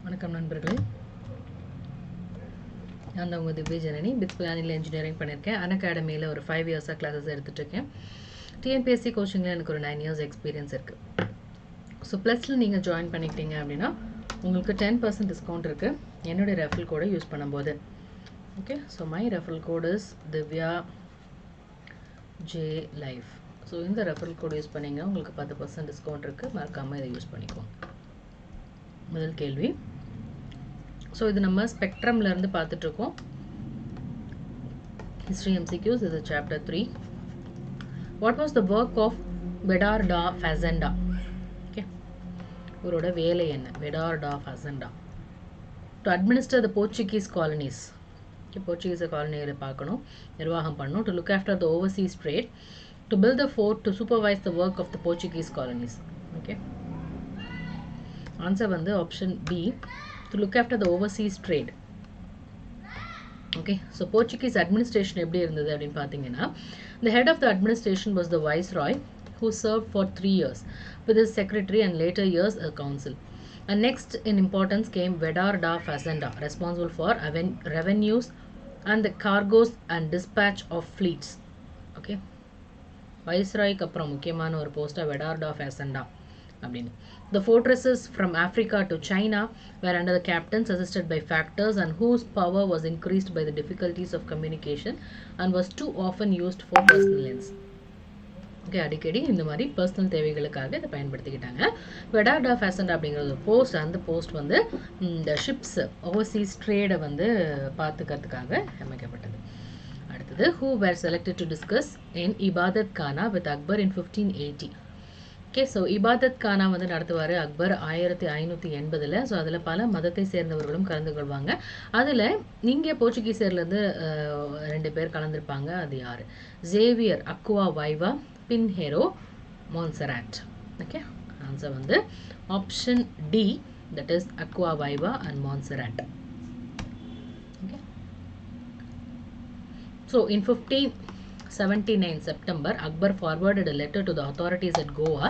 வணக்கம் நண்பர்களே, நான் தான் உங்கள் திவ்யா ஜனனி. பிட்ஸ் பிளானில் இன்ஜினியரிங் பண்ணியிருக்கேன். அன்அகாடமியில் ஒரு 5 இயர்ஸாக கிளாஸஸ் எடுத்துகிட்ருக்கேன். டிஎன்பிஎஸ்சி கோச்சிங்கில் எனக்கு ஒரு 9 இயர்ஸ் எக்ஸ்பீரியன்ஸ் இருக்குது. ஸோ ப்ளஸில் நீங்கள் ஜாயின் பண்ணிக்கிட்டீங்க அப்படின்னா உங்களுக்கு 10% டிஸ்கவுண்ட் இருக்குது என்னுடைய ரெஃபரல் கோடை யூஸ் பண்ணும்போது. Okay, so my referral code is Divya J life. ஸோ இந்த ரெஃபரல் கோட் யூஸ் பண்ணிங்க உங்களுக்கு 10% டிஸ்கவுண்ட் இருக்குது. மறக்காமல் இதை யூஸ் பண்ணிக்குவோம். முதல் கேள்வி. ஸோ இது நம்ம ஸ்பெக்ட்ரம்லேருந்து பார்த்துட்ருக்கோம். ஹிஸ்ட்ரி MCQs இது chapter 3. What was the work of Vedor da Fazenda? Okay, இவரோட வேலை என்ன? Vedor da Fazenda to administer the Portuguese colonies. Okay, Portuguese காலனிகளை பார்க்கணும், நிர்வாகம் பண்ணணும். To look after the overseas trade, to build the fort, to supervise the work of the Portuguese colonies. Okay, answer வந்து option B, to look after the overseas trade. Okay, so Portuguese administration எப்படி இருந்தது அப்படின்னு பார்த்தீங்கன்னா, the head of the administration was the viceroy who served for 3 years with his secretary and later years a council. And next in importance came Vedar da Fazenda, responsible for revenues and the cargoes and dispatch of fleets. Okay, viceroyக்கு அப்புறம் முக்கியமான ஒரு போஸ்டா Vedar da Fazenda அப்படின்னு. The fortresses from Africa to China were under the captains assisted by factors and whose power was increased by the difficulties of communication and was too often used for personal ends. Okay, அடிக்கடி இந்த மாதிரி personal தேவைகளுக்காக இதை பயன்படுத்திக்கிட்டாங்க. வெடார் டா ஃபேசண்டா அப்படிங்கிறது post. அந்த post வந்து இந்த ஷிப்ஸ் ஓவர்சீஸ் ட்ரேடை வந்து பார்த்துக்கிறதுக்காக அமைக்கப்பட்டது. அடுத்தது, who were selected to discuss in Ibadat Ghana with Akbar in 1580. Okay, so இபாதத் கானா வந்து நடத்துவார் அக்பர் 1580. ஸோ அதில் பல மதத்தை சேர்ந்தவர்களும் கலந்து கொள்வாங்க. அதில் இங்கே போர்ச்சுகீஸர்லேருந்து 2 பேர் கலந்துருப்பாங்க. அது யார்? Xavier Aquaviva, Pinheiro Monserrate. Okay, answer வந்து option D, that is Aquaviva and Monserrate. Okay, so in 1579 September, Akbar forwarded a letter to the authorities at Goa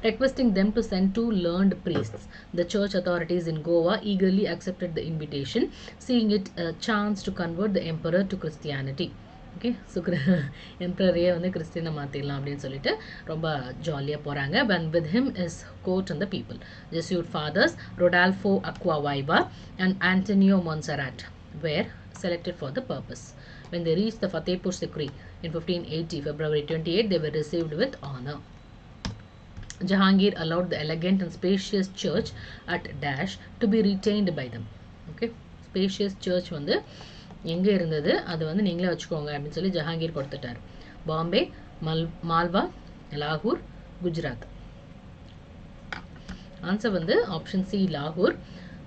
requesting them to send 2 learned priests. The church authorities in Goa eagerly accepted the invitation, seeing it a chance to convert the emperor to Christianity. Okay, so எம்பரரையே வந்து கிறிஸ்டியனை மாற்றிடலாம் அப்படின்னு சொல்லிட்டு ரொம்ப ஜாலியாக போகிறாங்க. But with him is court and the people. Jesuit fathers Rodolfo Aquavaiva and Antonio Monserrat were selected for the purpose. When they reached the Fatehpur Sikri in 1580, February 28, they were received with honor. Jahangir allowed the elegant and spacious church at Dash to be retained by them. Okay, spacious church வந்து எங்கே இருந்தது, அது வந்து நீங்களே வச்சுக்கோங்க அப்படின்னு சொல்லி ஜஹாங்கீர் கொடுத்துட்டார். பாம்பே, மால்வா, லாகூர், குஜராத். ஆன்சர் வந்து ஆப்ஷன் சி, லாகூர்.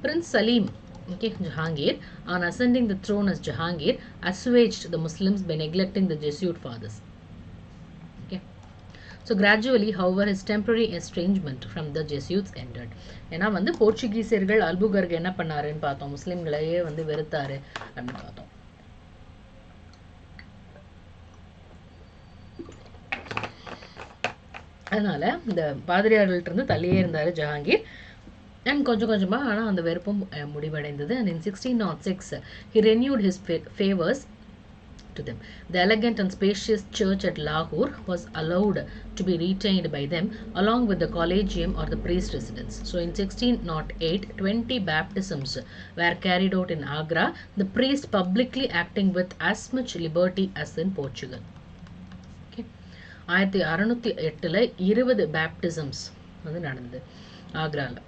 Prince Salim, okay, Jahangir, on ascending the throne as Jahangir, assuaged the Muslims by neglecting the Jesuit fathers. Okay, so gradually, however, his temporary estrangement from the Jesuits ended. ஏன்னா வந்து போர்ச்சுகீசியர்கள் Albuquerque என்ன பண்ணாருன்னு பார்த்தோம், முஸ்லிம்களையே வந்து வெறுத்தாரு அப்படின்னு பார்த்தோம். அதனால இந்த பாதிரியார்கள்ட்ட இருந்து தள்ளியே இருந்தாரு ஜஹாங்கீர். அண்ட் கொஞ்சம் கொஞ்சமாக ஆனால் அந்த வெறுப்பும் முடிவடைந்தது. And in 1606 he renewed his favors to them. The elegant and spacious church at Lahore was allowed to be retained by them along with the collegium or the priest residence. So in 1608, 20 baptisms were carried out in Agra, the priest publicly acting with as much liberty as in Portugal. Okay, 1608 20 baptisms வந்து நடந்தது ஆக்ராவில்.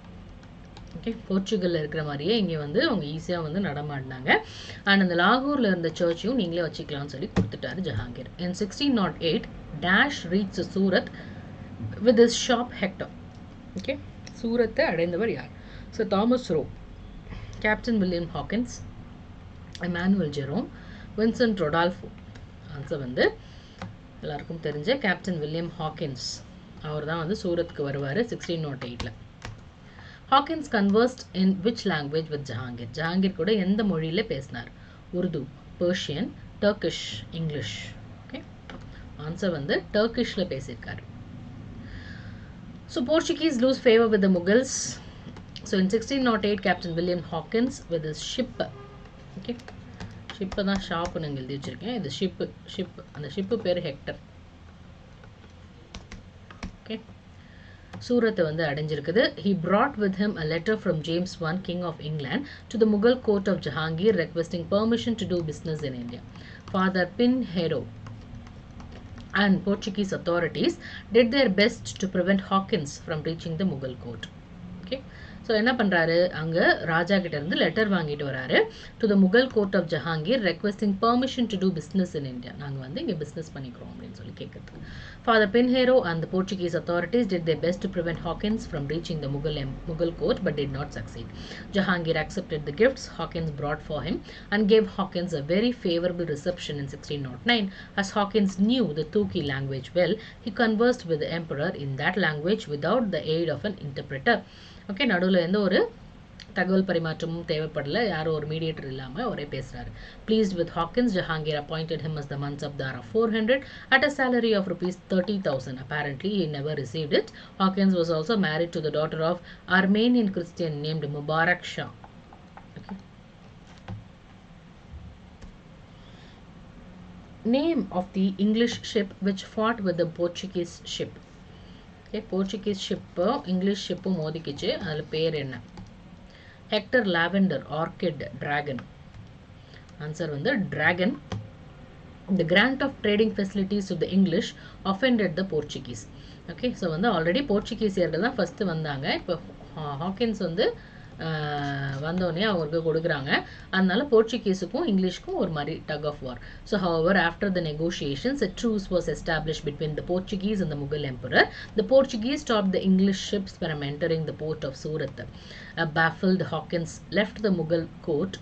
Okay, போர்ச்சுகலில் இருக்கிற மாதிரியே இங்கே வந்து அவங்க ஈஸியாக வந்து நடமாடினாங்க. அண்ட் அந்த லாகூரில் இருந்த சர்ச்சையும் நீங்களே வச்சுக்கலாம்னு சொல்லி கொடுத்துட்டாரு Jahangir. In 1608, dash reach Surat with his ship Hector. Okay, சூரத்தை அடைந்தவர் யார்? So Thomas Roe, Captain William Hawkins, Emanuel Jerome, Vincent Rodolfo. Answer வந்து எல்லாருக்கும் தெரிஞ்ச கேப்டன் வில்லியம் ஹாக்கின்ஸ். அவர் தான் வந்து சூரத்துக்கு வருவார் 1608. Hawkins conversed in which language with Jahangir? Jahangir கூட எந்த மொழியில் பேசினார்? Urdu, Persian, Turkish, English. Okay, answer வந்து டர்க்கிஷில் பேசியிருக்காரு. So Portuguese lose favour with the Mughals So in 1608, Captain William Hawkins with his ship, okay, ship தான் ஷாப்னு இங்க எழுதி வச்சிருக்கேன். இது ஷிப் அந்த ஷிப் பேர் ஹெக்டர். Okay, சூரத்தை வந்து அடைஞ்சிருக்குது. He brought with him a letter from James I, King of England, to the Mughal court of Jahangir requesting permission to do business in India. Father Pinheiro and Portuguese authorities did their best to prevent Hawkins from reaching the Mughal court. Okay, so என்ன பண்றாரு, அங்க ராஜா கிட்ட இருந்து letter வாங்கிட்டு வராரு to the Mughal court of Jahangir requesting permission to do business in India. நாங்க வந்து இங்க business பண்ணிக்கிறோம் அப்படினு சொல்லி கேக்குது. Father Pinheiro and the Portuguese authorities did their best to prevent Hawkins from reaching the Mughal court but did not succeed. Jahangir accepted the gifts Hawkins brought for him and gave Hawkins a very favorable reception in 1609. As Hawkins knew the Turki language well, he conversed with the emperor in that language without the aid of an interpreter. Okay, நடுவுல எந்த ஒரு தகவல் பரிமாற்றமும் தேவைப்படல, யாரோ ஒரு mediator இல்லாம ஒரே பேசுறாரு. Pleased with Hawkins, Jahangir appointed him as the Mansabdar of 400 at a salary of rupees 30,000. Apparently he never received it. Hawkins was also married to the daughter of Armenian Christian named Mubarak Shah. Okay. Name of the English ship which fought with the Portuguese ship. Okay, Portuguese ship English ship மோதிக்கிச்சு. அதுல பேர் என்ன? Hector, Lavender, Orchid, Dragon. Answer வந்து Dragon. The grant of trading facilities to the English offended the Portuguese. Okay, so வந்து already போர்ச்சுகீசியர்கள் தான் first வந்தாங்க. இப்போ Hawkins வந்து வந்தோடனே அவருக்கு கொடுக்குறாங்க. அதனால போர்ச்சுகீஸுக்கும் இங்கிலீஷ்க்கும் ஒரு மாதிரி tug of war. So however, after the negotiations, a truce was established between the Portuguese and the Mughal emperor. The Portuguese stopped the English ships from entering the port of Surat. A baffled Hawkins left the Mughal court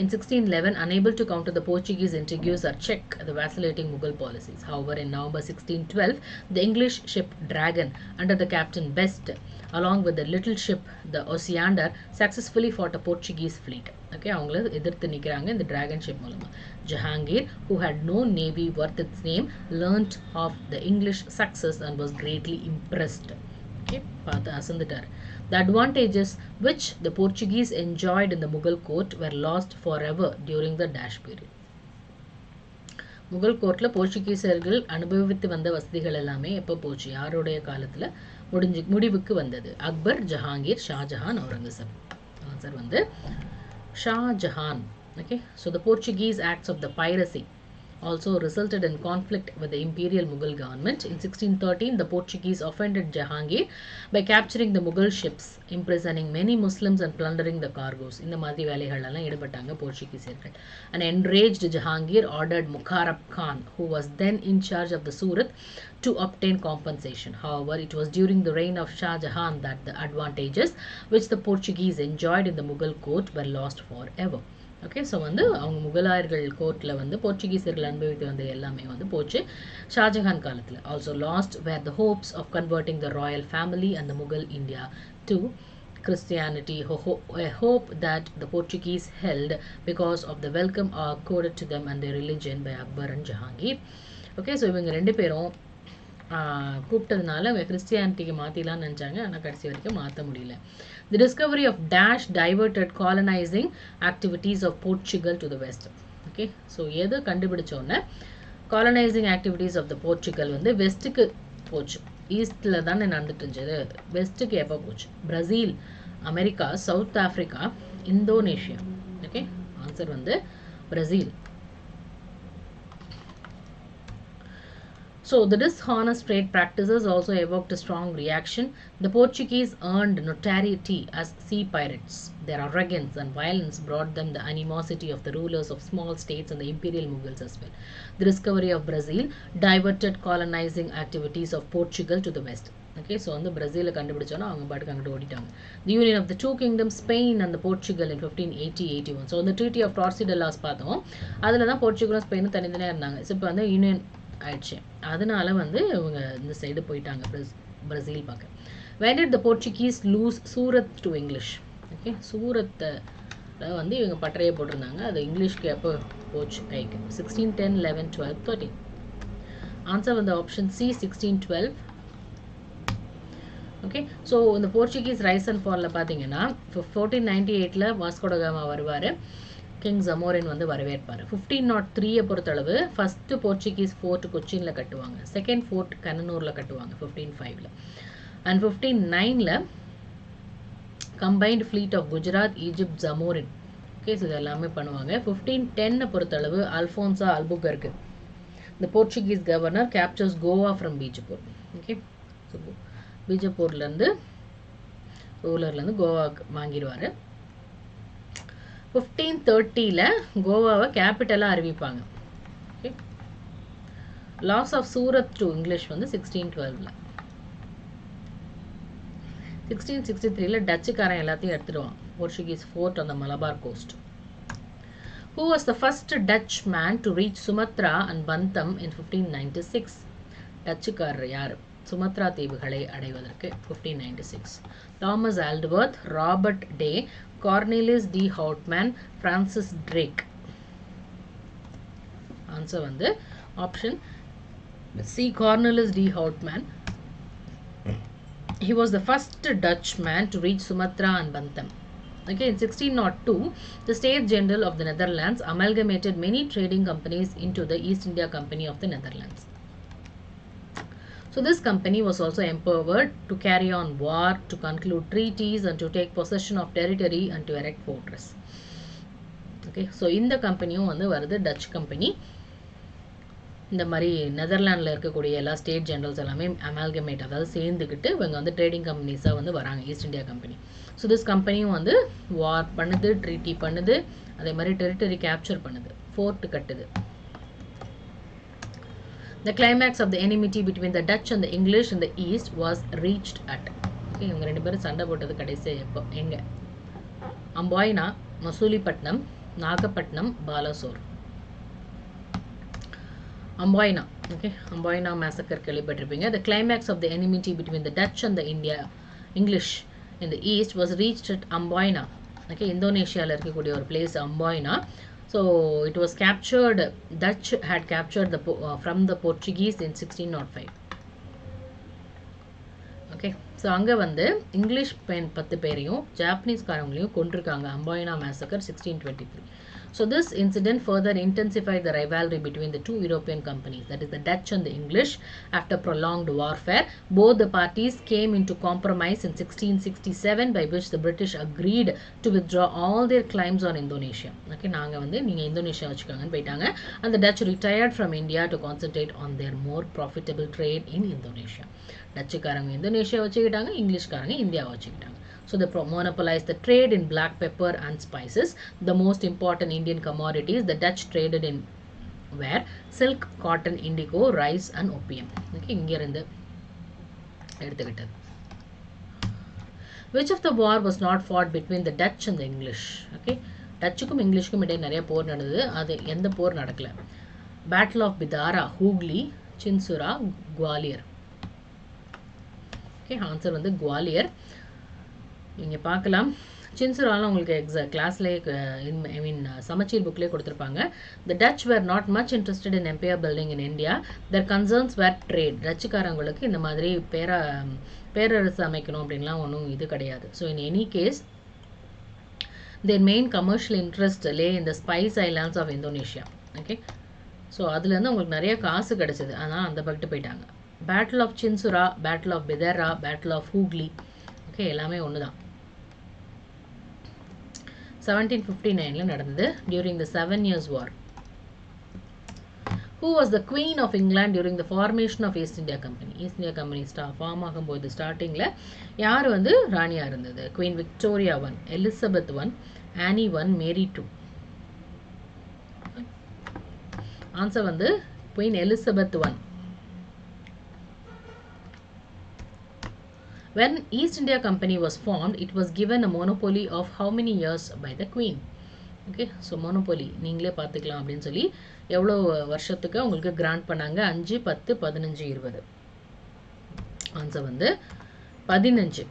in 1611, unable to counter the Portuguese intrigues or check the vacillating Mughal policies. However, in November 1612, the English ship Dragon, under the captain Best, along with the little ship the Osiander, successfully fought a Portuguese fleet. Okay, அவங்கள எதிர்த்து நிக்கிறாங்க இந்த Dragon ship மூலமா. Jahangir, who had no navy worth its name, learnt of the English success and was greatly impressed. Okay, பார்த்து அசந்துட்டார். The advantages which the Portuguese enjoyed in the Mughal court were lost forever during the Dash period. Mughal கோர்ட்ல போர்ச்சுகீசியர்கள் அனுபவித்து வந்த வசதிகள் எல்லாமே எப்ப போச்சு, யாருடைய காலத்துல முடிவுக்கு வந்தது? அக்பர், ஜஹாங்கீர், ஷாஜஹான், அவுரங்கசீப். ஆன்சர் வந்து Shahjahan. Okay, so the Portuguese acts of the piracy also resulted in conflict with the imperial Mughal government. In 1613, the Portuguese offended Jahangir by capturing the Mughal ships, imprisoning many Muslims and plundering the cargoes. இந்த மாதிரி வேலைகள் எல்லாம் ஈடுபட்டாங்க போர்ச்சுகீசியர்கள். An enraged Jahangir ordered Mukharab Khan, who was then in charge of the Surat, to obtain compensation. However, it was during the reign of Shah Jahan that the advantages which the Portuguese enjoyed in the Mughal court were lost forever. Okay, so வந்து அவங்க முகலாயர்கள் கோர்ட்ல வந்து போர்ச்சுகீசியர்கள் அனுபவித்து வந்த எல்லாமே வந்து போச்சு ஷாஜஹான் காலத்துல. Also lost were the hopes of converting the royal family and the Mughal India to Christianity, a hope that the Portuguese held because of the welcome accorded to them and their religion by Akbar and Jahangir. Okay, so இவங்க ரெண்டு பேரும் கூப்பிட்டதுனால கிறிஸ்டியானிட்டிக்கு மாத்திலாம் நினைச்சாங்க, ஆனா கடைசி வரைக்கும் மாத்த முடியல. The discovery of Dash diverted colonizing activities of Portugal to the west. Okay, so எது கண்டுபிடிச்சோன்னா colonizing activities of the Portugal வந்து வெஸ்ட்டுக்கு போச்சு. ஈஸ்ட்ல தானே நடந்துட்டு இருந்தது, வெஸ்ட்டுக்கு எப்போ போச்சு? Brazil, America, south Africa, Indonesia. Okay, answer வந்து Brazil. So the dishonest trade practices also evoked a strong reaction. The Portuguese earned notoriety as sea pirates. Their arrogance and violence brought them the animosity of the rulers of small states and the imperial Mughals as well. The discovery of Brazil diverted colonizing activities of Portugal to the west. Okay, so அந்த பிரேசில கண்டுபிடிச்சோன்னா அவங்க பாட்டுக்கு அங்கிட்டு ஓடிட்டாங்க. The union of the two kingdoms, Spain and the Portugal in 1580-81. So the Treaty of Tordesillas பார்த்தோம், அதில் தான் போர்ச்சுகலும் ஸ்பெயினும் தனித்தனியாக இருந்தாங்க. ஸோ இப்போ வந்து யூனியன் ஆயிடுச்சு, அதனால வந்து இவங்க இந்த சைடு போயிட்டாங்க பிரேசில் பார்க்க. When did the Portuguese lose Surat to English? Okay, சூரத்தை வந்து இவங்க பட்டறையை போட்டிருந்தாங்க, அது இங்கிலீஷ்க்கு எப்போ போச்சு கைக்கு? 1610, 11, 12, 13. ஆன்சர் வந்து ஆப்ஷன் சி 1612. ஓகே. ஸோ இந்த போர்ச்சுகீஸ் ரைஸ் அண்ட் ஃபாலில் பார்த்தீங்கன்னா 1498 வாஸ்கோ ட காமா வருவார். கிங் ஜமோரின் வந்து வரவேற்பார். 1503 பொறுத்தளவு ஃபர்ஸ்ட் போர்ச்சுகீஸ் ஃபோர்ட் கொச்சின்ல கட்டுவாங்க. செகண்ட் ஃபோர்ட் கண்ணனூர்ல கட்டுவாங்க 1505. And 1509 combined fleet of Gujarat, Egypt, Zamorin. Okay, so இது எல்லாமே பண்ணுவாங்க. 1510 பொறுத்தளவு Alfonso Albuquerque, the Portuguese governor, captures Goa from Bijapur. Okay, so பீஜப்பூர்லேருந்து ரூலர்லேருந்து கோவா வாங்கிடுவார். 1530 கோவாவை கேபிட்டலாக அறிவிப்பாங்க. Okay, loss of Surat to English வந்து 1612. 1663 டச்சுக்காரன் எல்லாத்தையும் எடுத்துடுவான். Portuguese fort on the Malabar coast. Who was the first Dutch man to reach Sumatra and Bantam in 1596? டச்சுக்காரர் யார் சுமத்ரா தீவுகளை அடைவதற்கு? 1596. Thomas Aldworth, Robert Day, Cornelis de Houtman, Francis Drake. Answer வந்து option C, Cornelis de Houtman. He was the first Dutch man to reach Sumatra and Bantam. Okay, in 1602, the States General of the Netherlands amalgamated many trading companies into the East India Company of the Netherlands. So this company was also empowered to carry on war, to conclude treaties, and to take possession of territory and to erect fortress. Okay, so இந்த கம்பெனியும் வந்து வருது touch company. இந்த மாதிரி நெதர்லாண்டில் இருக்கக்கூடிய எல்லா state generals எல்லாமே amalgamate, அதாவது சேர்ந்துக்கிட்டு இவங்க வந்து ட்ரேடிங் கம்பெனிஸாக வந்து வராங்க, East India Company. So this கம்பெனியும் வந்து வார் பண்ணுது, ட்ரீட்டி பண்ணுது, அதே மாதிரி டெரிட்டரி கேப்சர் பண்ணுது, ஃபோர்ட் கட்டுது. The climax of the enmity between the Dutch and the English in the East was reached at. Okay, இவங்க ரெண்டு பேரும் சண்டை போட்டது கடைசி எப்போ எங்க? அம்பாய்னா, Masulipatnam, Nagapattinam, Balasore. Amboina. Okay, Amboina massacre கேள்விப்பட்டிருப்பீங்க. The climax of the enmity between the Dutch and the English in the East was reached at Amboina. Okay, இந்தோனேஷியாவில் இருக்கக்கூடிய ஒரு place அம்பாய்னா. So it was captured, Dutch had captured from the Portuguese in 1605. Okay, so அங்கே வந்து English 10 பேரையும் ஜாப்பனீஸ்காரங்களையும் கொண்டிருக்காங்க. அம்பாய்னா massacre 1623. So this incident further intensified the rivalry between the two European companies, that is the Dutch and the English. After prolonged warfare, both the parties came into compromise in 1667, by which the British agreed to withdraw all their claims on Indonesia. Okay, நாங்க வந்து நீங்க Indonesia வச்சுக்கோங்கன்னு போயிட்டாங்க. And the Dutch retired from India to concentrate on their more profitable trade in Indonesia. டச்சுக்காரங்க Indonesia வச்சுக்கிட்டாங்க, இங்கிலீஷ்காரங்க India வச்சுக்கிட்டாங்க. So they monopolized the trade in black pepper and spices, the most important Indian commodities. The Dutch traded in were silk, cotton, indigo, rice and opium. Okay, இங்க இருந்து எடுத்துக்கிட்டது. Which of the war was not fought between the Dutch and the English? Okay, டச்சுக்கும் இங்கிலீஷ்க்கும் இடையே நிறைய போர் நடந்தது. அது எந்த போர் நடக்கல? Battle of Bidara, Hooghly, Chinsura, Gwalior. Okay, answer வந்து குவாலியர். நீங்கள் பார்க்கலாம், சின்சுராலாம் உங்களுக்கு கிளாஸ்லேயே ஐ மீன் சமச்சீர் புக்லேயே கொடுத்துருப்பாங்க. The Dutch were not much interested in empire building in India. Their concerns were trade. டச்சுக்காரங்களுக்கு இந்த மாதிரி பேரரசு அமைக்கணும் அப்படின்லாம் ஒன்றும் இது கிடையாது. So in any case their main commercial interest லே இந்த spice islands of Indonesia. Okay, so அதுலேருந்து உங்களுக்கு நிறைய காசு கிடச்சிது, அதனால் அந்த பக்கிட்டு போயிட்டாங்க. Battle of Chinsurah, battle of Biderra, battle of Hooghly, okay எல்லாமே ஒன்று தான். 1759 நடந்தது, during the 7 years war. Who was the Queen of England during the formation of East India Company? East India Company form ஆகும்போது ஸ்டார்டிங்கில் யார் வந்து ராணியாக இருந்தது? Queen Victoria 1, Elizabeth 1, Anne 1, Mary 2. Answer வந்து Queen Elizabeth 1. When East India Company was formed, it was given a monopoly of how many years by the Queen? Okay, so monopoly நீங்களே பார்த்துக்கலாம் அப்படின்னு சொல்லி எவ்வளோ வருஷத்துக்கு உங்களுக்கு கிராண்ட் பண்ணாங்க? 5, 10, 15, 20. ஆன்சர் வந்து 15.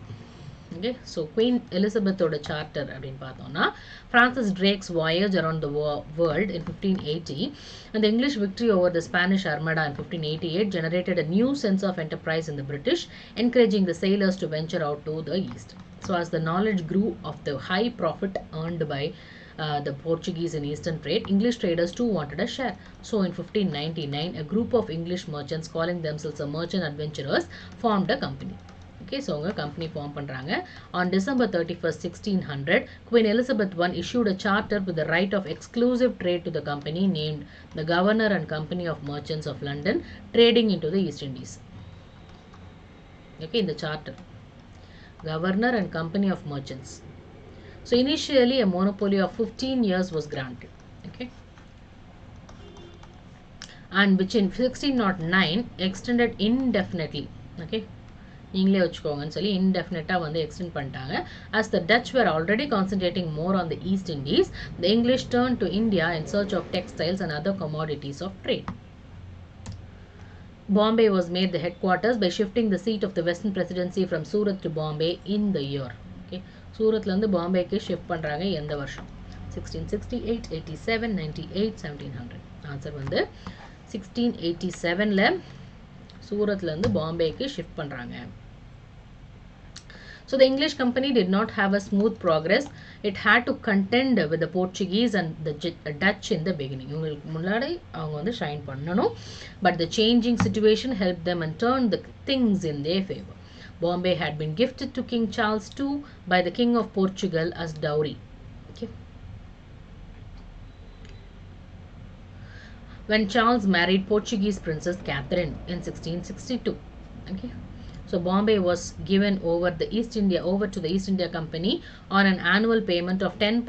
Okay, so Queen Elizabeth oda charter அப்படினு பார்த்தோம்னா Francis Drake's voyage around the world in 1580 and the English victory over the Spanish Armada in 1588 generated a new sense of enterprise in the British, encouraging the sailors to venture out to the east. So as the knowledge grew of the high profit earned by the Portuguese in eastern trade, English traders too wanted a share. So in 1599, a group of English merchants calling themselves the merchant adventurers formed a company. Okay, so அவங்க company form பண்றாங்க. On December 31st, 1600, Queen Elizabeth I issued a charter with the right of exclusive trade to the company named the Governor and Company of Merchants of London, trading into the East Indies. Okay, in the charter, Governor and Company of Merchants. So initially a monopoly of 15 years was granted. Okay, and which in 1609 extended indefinitely. Okay, நீங்களே வச்சுக்கோங்கன்னு சொல்லி இன்டெஃபினட்டாக வந்து extend பண்ணிட்டாங்க. As the Dutch were already concentrating more on the East Indies, the English turned to India in search of textiles and other commodities of trade. Bombay was made the headquarters by shifting the seat of the Western Presidency from Surat to Bombay in the year. Okay, சூரத்லேருந்து பாம்பேக்கு shift பண்ணுறாங்க எந்த வருஷம்? 1668, 87, 98, 1700. Answer வந்து 1687ல் சூரத்லேருந்து பாம்பேக்கு shift பண்ணுறாங்க. So the English company did not have a smooth progress. It had to contend with the Portuguese and the Dutch in the beginning. இவங்களுக்கு முன்னாடி அவங்க வந்து ஷைன் பண்ணணும். But the changing situation helped them and turned the things in their favor. Bombay had been gifted to King Charles II by the King of Portugal as dowry. Okay. When Charles married Portuguese Princess Catherine in 1662. Okay. So Bombay was given over to the East India Company on an annual payment of £10.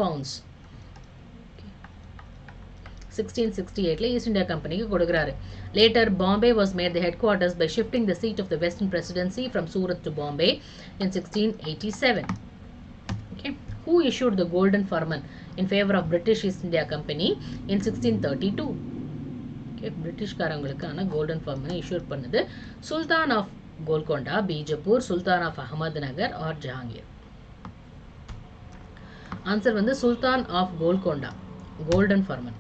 1668 East India Company கொடுக்குறாரு. Later Bombay was made the headquarters by shifting the seat of the Western Presidency from Surat to Bombay in 1687. Okay. Who issued the Golden Firman in favor of British East India Company in 1632? Okay, பிரிட்டிஷ்காரங்களுக்கான golden ஃபர்மனை issued பண்ணது sultan of Golconda, Bijapur, sultan of Ahmednagar or Jahangir. Answer வந்து sultan of Golconda, golden farman.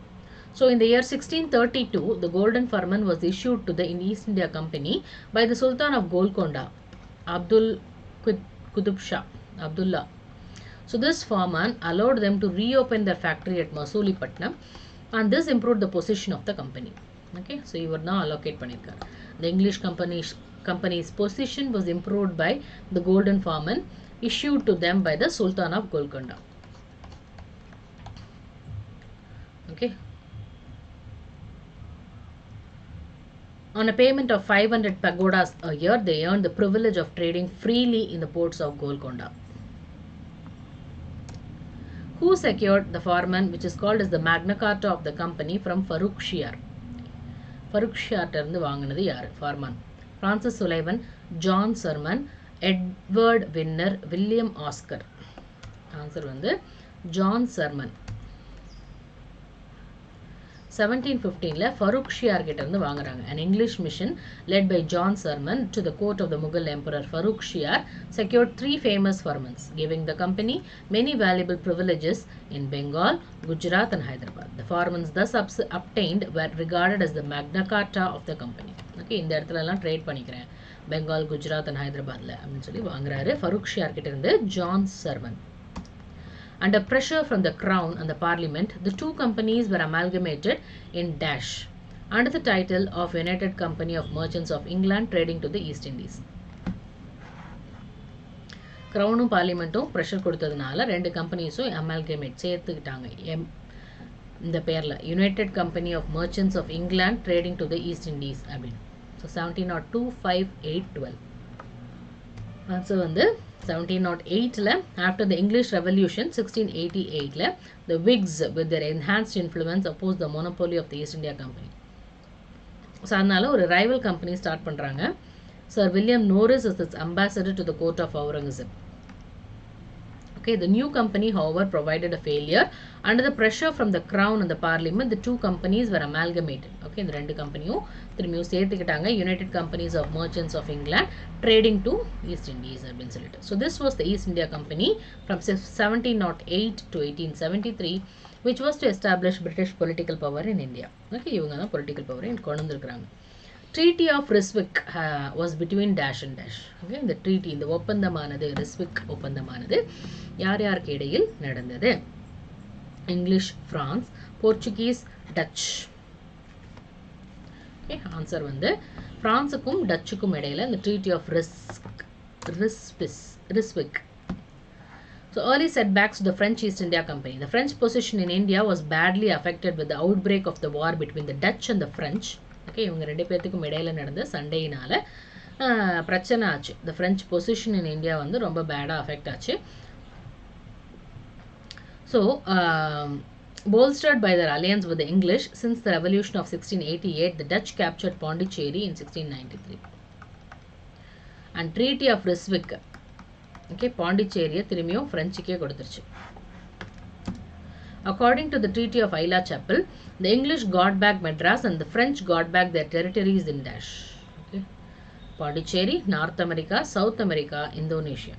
So in the year 1632, the Golden Firman was issued to the East India Company by the Sultan of Golconda, Abdul Qutub Shah, Abdullah. So this firman allowed them to reopen their factory at Masulipattnam, and this improved the position of the company. Okay, so you were now allocate பண்ணிருக்காரு. The English company's position was improved by the Golden Firman issued to them by the Sultan of Golconda. Okay. On a payment of 500 pagodas a year, they earned the privilege of trading freely in the ports of Golconda. Who secured the Farman, which is called as the Magna Carta of the company, from Farrukhsiyar? Farrukhsiyar இருந்து வாங்கினது யாரு? Farman. Francis Sullivan, John Sherman, Edward Winner, William Oscar. Answer வந்து John Sherman. 1715 Farrukhsiyar கிட்ட இருந்து வாங்குறாங்க. An English mission led by John Sherman to the court of the Mughal Emperor Farrukhsiyar secured 3 famous firmans, giving the company many valuable privileges in Bengal, Gujarat and Hyderabad. The firmans thus obtained were regarded as the Magna Carta of the company. Okay, இந்த இடத்துல எல்லாம் trade பண்ணிக்கிறேன் Bengal, Gujarat and ஹைதராபாத்ல அப்படின்னு சொல்லி வாங்குறாரு Farrukhsiyar கிட்ட இருந்து John Sherman. Under pressure from the Crown and the Parliament, the two companies were amalgamated in Dash under the title of United Company of Merchants of England trading to the East Indies. Crownum Parliamentum pressure கொடுத்ததுனால ரெண்டு கம்பெனிஸும் amalgamate சேர்த்துக்கிட்டாங்க. இந்த பேர்ல United Company of Merchants of England trading to the East Indies அப்படின்னு. So 1702, 5, 8, 12. Answer வந்து 1708 after the English Revolution 1688 the Whigs with their enhanced influence opposed the monopoly of the East India Company. So அதனால ஒரு rival company start பண்றாங்க. Sir William Norris is its ambassador to the court of Aurangzeb. Okay, the new company, however, provided a failure. Under the pressure from the crown and the parliament, the two companies were amalgamated. Okay, the rendu companyum திரும்பியும் சேர்த்துக்கிட்டாங்க. United Companies of Merchants of England trading to East Indies அப்படின்னு சொல்லிட்டு. So this was the East India Company from 1708 to 1873, which was to establish British political power in India. Okay, இவங்க தான் political power கொண்டு வந்திருக்காங்க. Treaty of Ryswick was between dash and dash. Okay, the treaty, இந்த ஒப்பந்தமானது, Ryswick ஒப்பந்தமானது யார் யாருக்கு இடையில் நடந்தது? English, France, Portuguese, touch. Okay, answer வந்து பிரான்ஸுக்கும் டச்சுக்கும் இடையில இந்த Treaty of Ryswick. So early setbacks to the French East India Company. The French position in India was badly affected with the outbreak of the war between the Dutch and the French. Okay, இவங்க ரெண்டு பேத்துக்கும் இடையில நடந்த சண்டையினால பிரச்சனை ஆச்சு. The French position in India வந்து ரொம்ப பேடா affect ஆச்சு. So bolstered by their alliance with the English since the revolution of 1688, the Dutch captured Pondicherry in 1693. And Treaty of Ryswick, okay, பாண்டிச்சேரியை திரும்பியும் பிரெஞ்சுக்கே கொடுத்துருச்சு. According to the Treaty of Aix-la-Chapelle, the English got back Madras and the French got back their territories in dash. Okay. Pondicherry, North America, South America, Indonesia.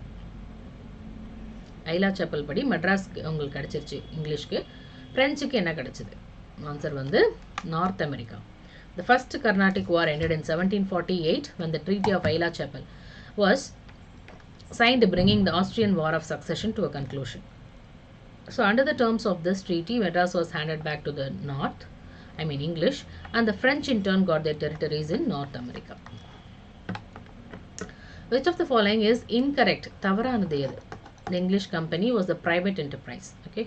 Aix-la-Chapelle படி மெட்ராஸ் உங்களுக்கு கிடைச்சிருச்சு இங்கிலீஷ்க்கு. பிரெஞ்சுக்கு என்ன கிடைச்சது? Answer வந்து north America. The first Carnatic War ended in 1748 when the Treaty of Aix-la-Chapelle was signed, bringing the Austrian War of Succession to a conclusion. So under the terms of this treaty, Madras was handed back to the North, English, and the French in turn got their territories in North America. Which of the following is incorrect? தவறானது எது? The English company was the private enterprise. Okay,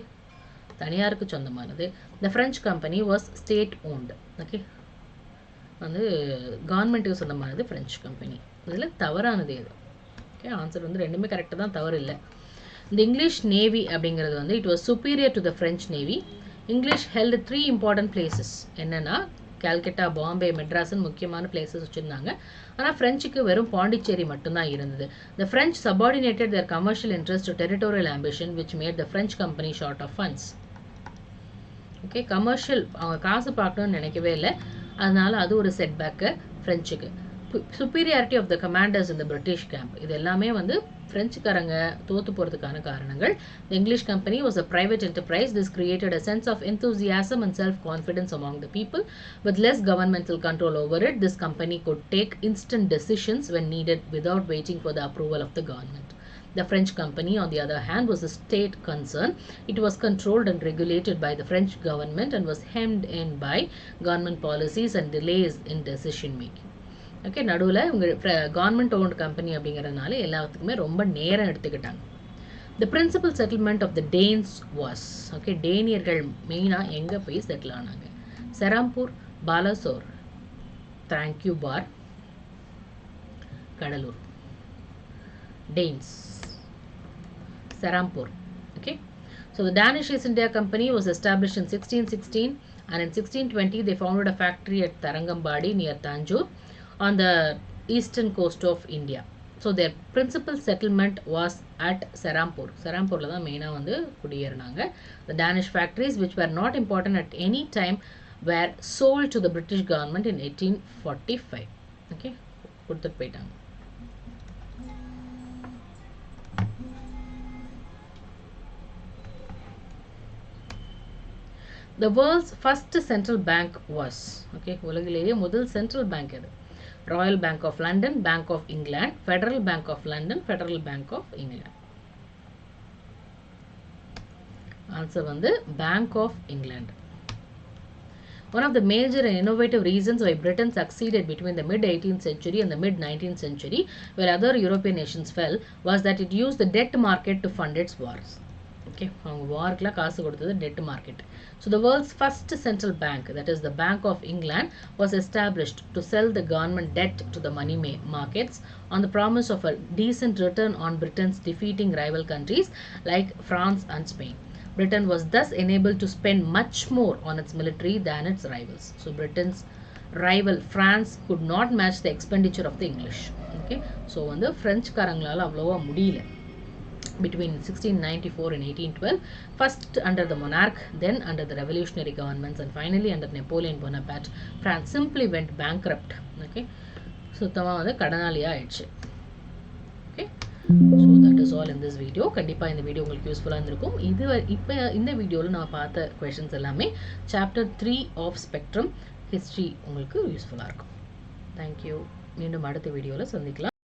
தனியாருக்கு சொந்தமானது. The French company was state owned. Okay, வந்து கவர்மெண்ட்டுக்கு சொந்தமானது French company. இதில் தவறானது எது? Okay, ஆன்சர் வந்து ரெண்டுமே கரெக்டாக தான், தவறு இல்லை. The English Navy அப்படிங்கிறது வந்து it was superior to the French Navy. English held 3 important places. என்னன்னா கல்கட்டா, பாம்பே, மெட்ராஸ்னு முக்கியமான பிளேசஸ் வச்சுருந்தாங்க. ஆனால் ஃப்ரெஞ்சுக்கு வெறும் பாண்டிச்சேரி மட்டும்தான் இருந்தது. The French subordinated their commercial interest to territorial ambition, which made the French company short of funds. Okay, commercial அவங்க காசு பார்க்கணும்னு நினைக்கவே இல்லை. அதனால அது ஒரு செட்பேக்கு ஃப்ரெஞ்சுக்கு. Superiority of the commanders in the British camp. இது எல்லாமே வந்து பிரெஞ்சுக்காரங்க தோத்து போகிறதுக்கான காரணங்கள். The English company was a private enterprise. This created a sense of enthusiasm and self-confidence among the people. With less governmental control over it, this company could take instant decisions when needed without waiting for the approval of the government. The French company, on the other hand, was a state concern. It was controlled and regulated by the French government and was hemmed in by government policies and delays in decision making. Okay, நடுவில் உங்கள் government won't company அப்படிங்கிறதுனால எல்லாத்துக்குமே ரொம்ப நேரம் எடுத்துக்கிட்டாங்க. The principal settlement of the Danes was, okay, டேனியர்கள் மெயினாக எங்கே போய் செட்டில் ஆனாங்க? Serampore, Balasore, Tranquebar, Cuddalore. Danes, Serampore. Okay, so the Danish East India Company was established in 1616 and in 1620 they founded a factory at Tarangambadi near Tanjore on the eastern coast of India. So their principal settlement was at Serampur. Serampurla தான் மெயினாக வந்து குடியேறினாங்க. The Danish factories, which were not important at any time, were sold to the British government in 1845. Okay, கொடுத்துட்டு போயிட்டாங்க. The world's first central bank was, okay, உலகிலேயே முதல் central bank எது? Royal Bank of London, Bank of England, Federal Bank of London, Federal Bank of England. Answer வந்து Bank of England. One of the major and innovative reasons why Britain succeeded between the mid-18th century and the mid-19th century, where other European nations fell, was that it used the debt market to fund its wars. Okay, அவங்க வார்க்குலாம் காசு கொடுத்தது debt market. So the world's first central bank, that is the Bank of England, was established to sell the government debt to the money markets on the promise of a decent return on Britain's defeating rival countries like France and Spain. Britain was thus enabled to spend much more on its military than its rivals. So Britain's rival France could not match the expenditure of the English. Okay, so வந்து French காரங்களால அவ்வளவா முடியல. between 1694 and 1812, first under the monarch, then under the revolutionary governments, and finally under Napoleon Bonaparte, France simply went bankrupt. Okay, சுத்தமாக வந்து கடனாளியாக ஆயிடுச்சு. Okay, so that is all in this video. கண்டிப்பாக இந்த video உங்களுக்கு யூஸ்ஃபுல்லாக இருந்திருக்கும். இப்போ இந்த வீடியோவில் நான் பார்த்த கொஷின்ஸ் எல்லாமே சாப்டர் 3 ஆஃப் ஸ்பெக்ட்ரம் ஹிஸ்ட்ரி உங்களுக்கு யூஸ்ஃபுல்லாக இருக்கும். தேங்க்யூ. மீண்டும் அடுத்த வீடியோவில் சந்திக்கலாம்.